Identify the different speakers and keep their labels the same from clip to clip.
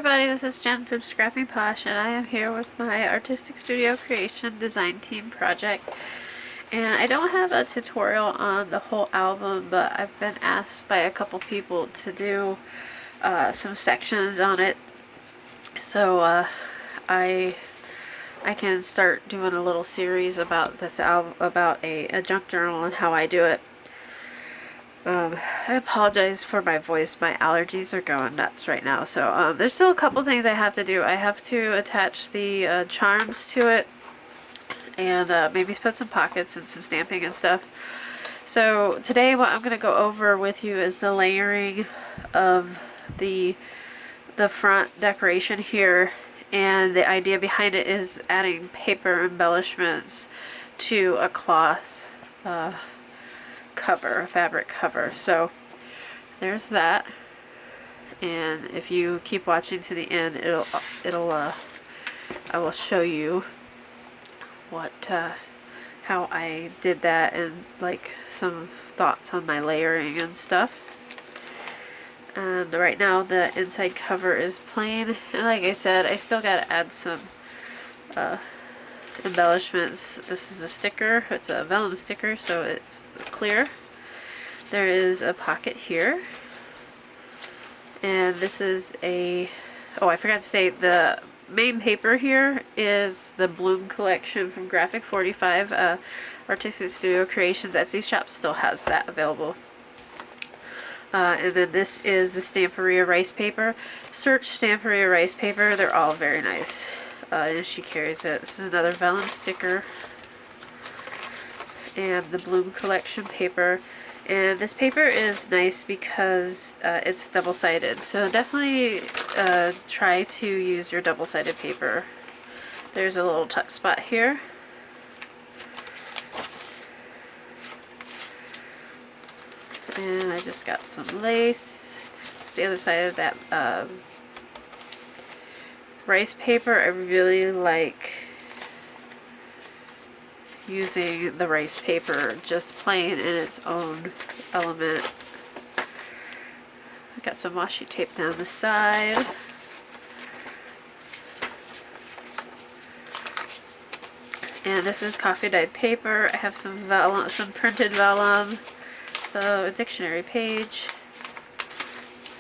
Speaker 1: everybody, this is Jen from Scrappy Posh, and I am here with my Artistic Studio Creation Design Team project. And I don't have a tutorial on the whole album, but I've been asked by a couple people to do some sections on it. So I can start doing a little series about this album, about a junk journal and how I do it. I apologize for my voice. My allergies are going nuts right now. So there's still a couple things I have to do. I have to attach the charms to it and maybe put some pockets and some stamping and stuff. So today what I'm going to go over with you is the layering of the front decoration here. And the idea behind it is adding paper embellishments to a cloth cover, a fabric cover. So there's that, and if you keep watching to the end, I will show you what how I did that and like some thoughts on my layering and stuff. And right now the inside cover is plain, and like I said, I still gotta add some embellishments. This is a sticker. It's a vellum sticker, so it's clear. There is a pocket here, and this is I forgot to say, the main paper here is the Bloom collection from Graphic 45. Artistic Studio Creations Etsy shop still has that available. And then this is the Stamperia rice paper. Search Stamperia rice paper. They're all very nice. And she carries it. This is another vellum sticker, and the Bloom collection paper. And this paper is nice because it's double-sided, so definitely try to use your double-sided paper. There's a little tuck spot here. And I just got some lace. It's the other side of that rice paper. I really like using the rice paper just plain in its own element. I got some washi tape down the side. And this is coffee dyed paper. I have some vellum, some printed vellum, a dictionary page,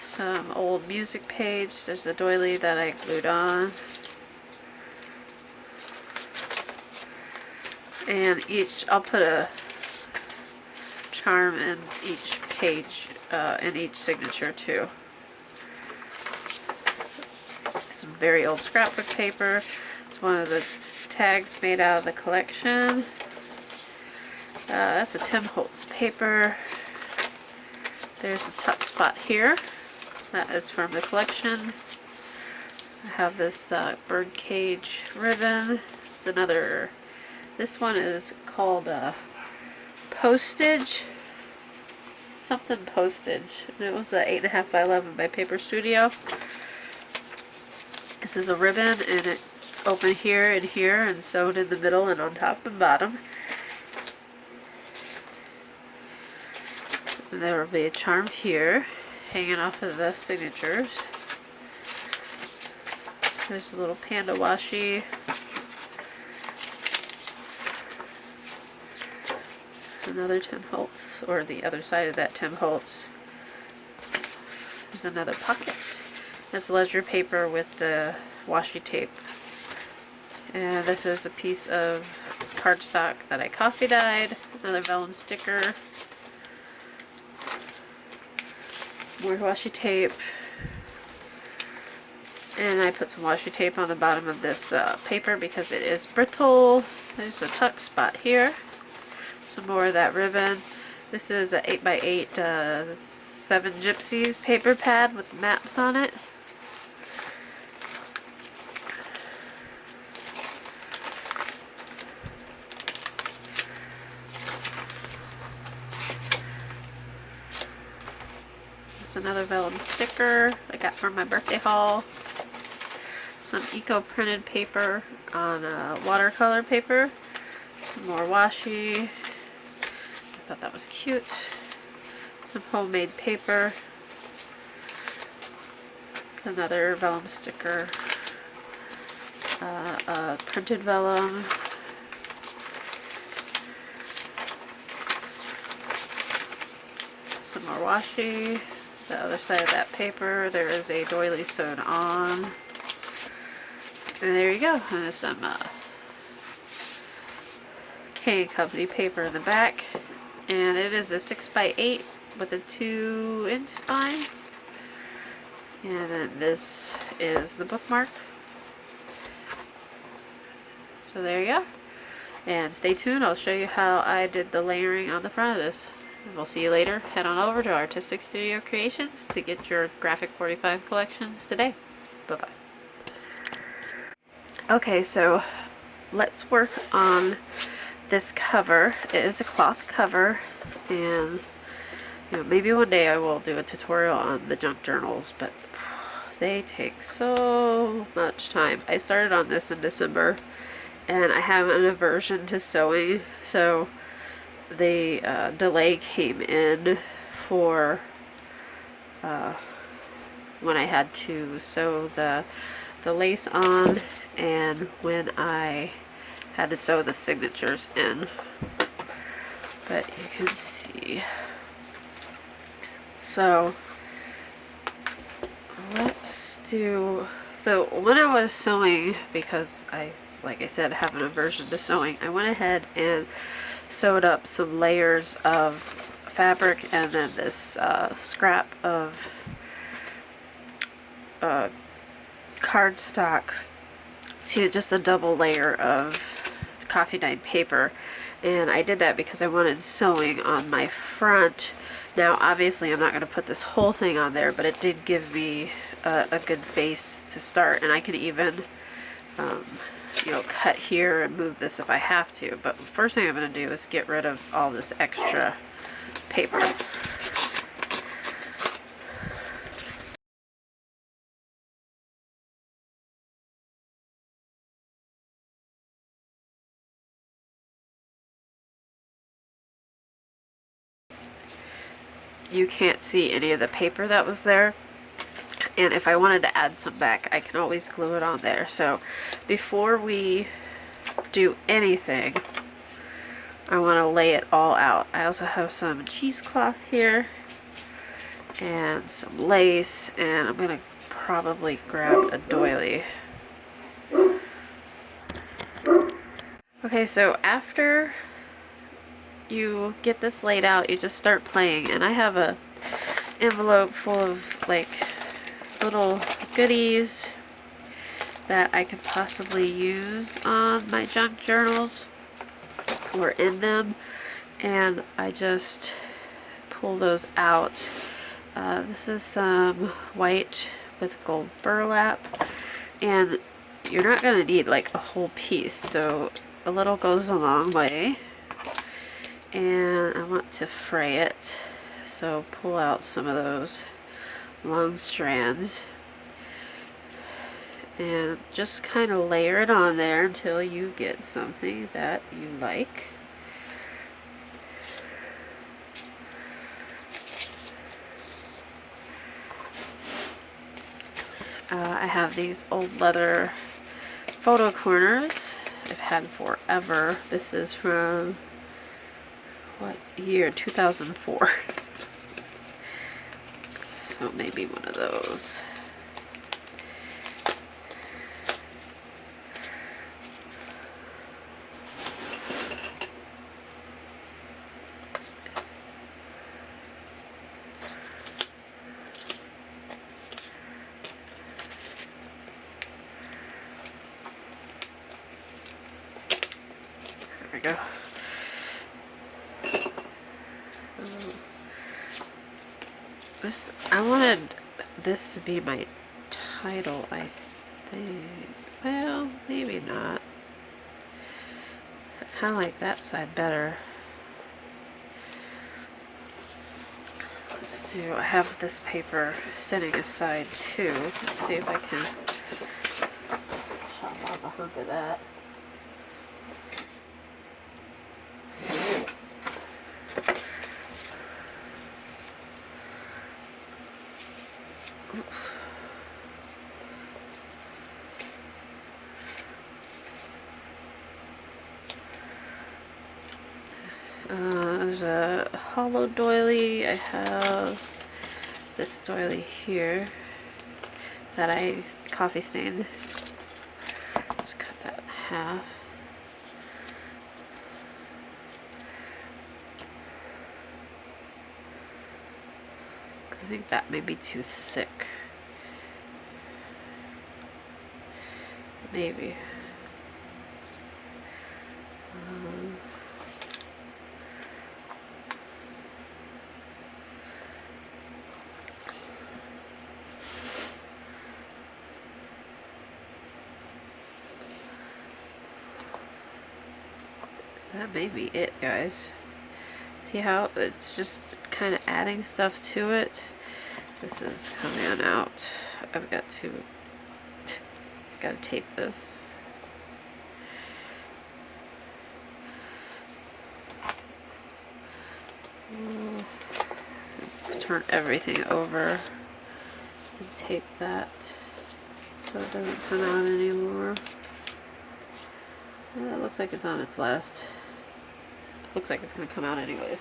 Speaker 1: some old music page. There's a doily that I glued on. And I'll put a charm in each page, in each signature too. Some very old scrapbook paper. It's one of the tags made out of the collection. That's a Tim Holtz paper. There's a tuck spot here. That is from the collection. I have this bird cage ribbon. It's another. This one is called Postage. Something Postage. And it was a 8.5 by 11 by Paper Studio. This is a ribbon, and it's open here and sewed in the middle and on top and bottom. And there will be a charm here hanging off of the signatures. There's a little panda washi. Another Tim Holtz, or the other side of that Tim Holtz. There's another pocket. It's ledger paper with the washi tape. And this is a piece of cardstock that I coffee dyed. Another vellum sticker. More washi tape. And I put some washi tape on the bottom of this paper because it is brittle. There's a tuck spot here. Some more of that ribbon. This is a 8x8 7 Gypsies paper pad with maps on it. This is another vellum sticker I got from my birthday haul. Some eco printed paper on watercolor paper. Some more washi. I thought that was cute. Some homemade paper. another vellum sticker, printed vellum, some more washi. The other side of that paper, there is a doily sewn on. And there you go. And there's some K Company paper in the back. And it is a 6x8 with a 2-inch spine. And then this is the bookmark. So there you go. And stay tuned, I'll show you how I did the layering on the front of this. And we'll see you later. Head on over to Artistic Studio Creations to get your Graphic 45 collections today. Bye-bye. Okay, so let's work on this cover. It is a cloth cover, and maybe one day I will do a tutorial on the junk journals, but they take so much time. I started on this in December, and I have an aversion to sewing, so the delay came in for when I had to sew the lace on and when I had to sew the signatures in. But you can see. So let's do, so when I was sewing, because like I said, have an aversion to sewing, I went ahead and sewed up some layers of fabric and then this scrap of cardstock to just a double layer of coffee dyed paper. And I did that because I wanted sewing on my front. Now obviously I'm not going to put this whole thing on there, but it did give me a good base to start, and I can even cut here and move this if I have to. But the first thing I'm going to do is get rid of all this extra paper. You can't see any of the paper that was there, and if I wanted to add some back, I can always glue it on there. So before we do anything, I want to lay it all out. I also have some cheesecloth here and some lace, and I'm gonna probably grab a doily. Okay, so after you get this laid out, you just start playing, and I have a envelope full of like little goodies that I could possibly use on my junk journals or in them, and I just pull those out. This is some white with gold burlap, and you're not going to need like a whole piece, so a little goes a long way. And I want to fray it, so pull out some of those long strands and just kind of layer it on there until you get something that you like. I have these old leather photo corners I've had forever. This is from, what year? 2004. So maybe one of those. There we go. I wanted this to be my title, I think. Well, maybe not. I kind of like that side better. Let's do, I have this paper sitting aside too. Let's see if I can chop off a hunk of that. Oops. There's a hollow doily. I have this doily here that I coffee stained. Let's cut that in half. I think that may be too thick. Maybe. That may be it, guys. See how it's just kind of adding stuff to it? This is coming on out. I've got to tape this. Turn everything over and tape that so it doesn't come out anymore. It looks like it's on its last. Looks like it's going to come out anyways.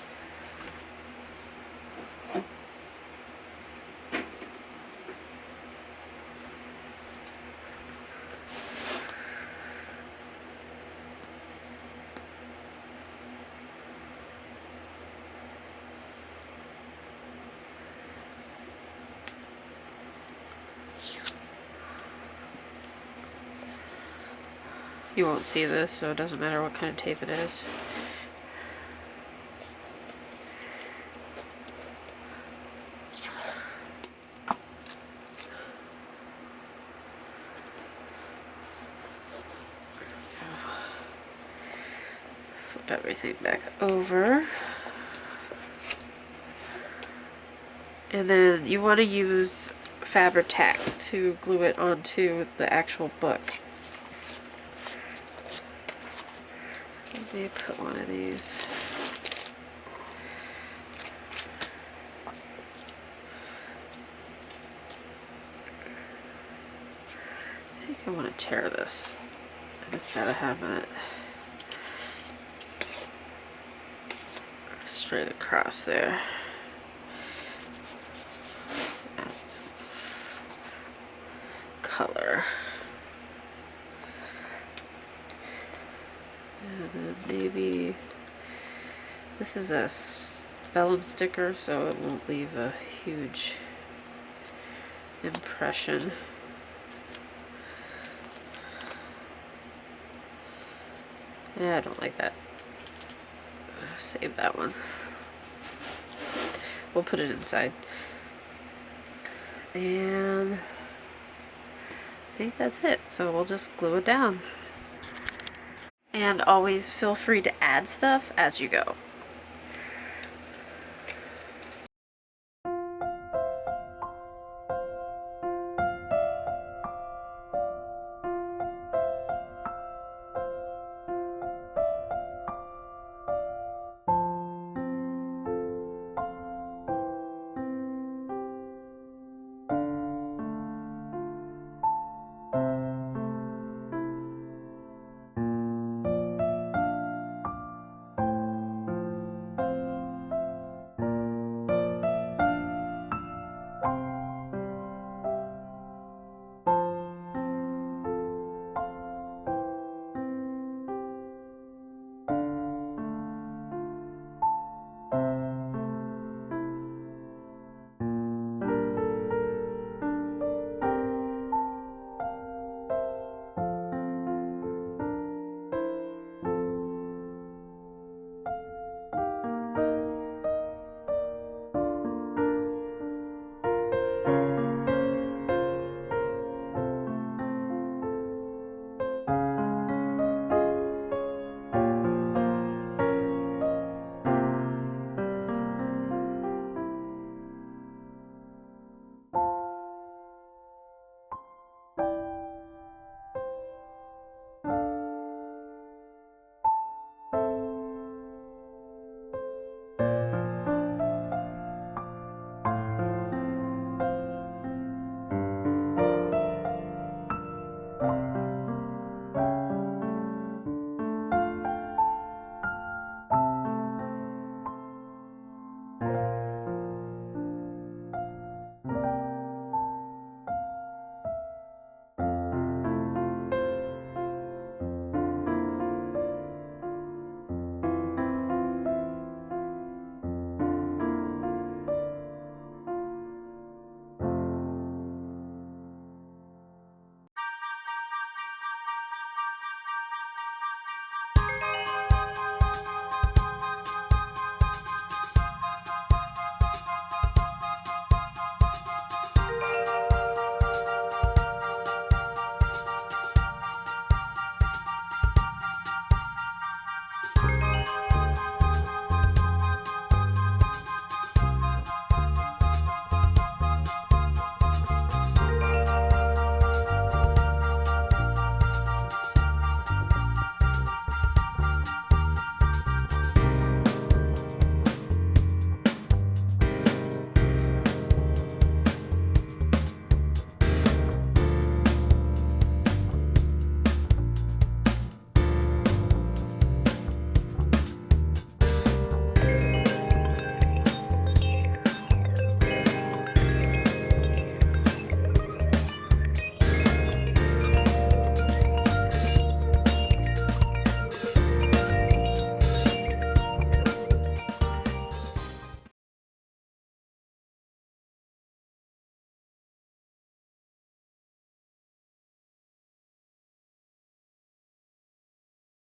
Speaker 1: You won't see this, so it doesn't matter what kind of tape it is. Flip everything back over. And then you want to use Fabri-Tac to glue it onto the actual book. Let me put one of these. I think I want to tear this instead of having it straight across there. Add some color. And then maybe this is a vellum sticker, so it won't leave a huge impression. Yeah, I don't like that. Save that one. We'll put it inside. And I think that's it. So we'll just glue it down. And always feel free to add stuff as you go.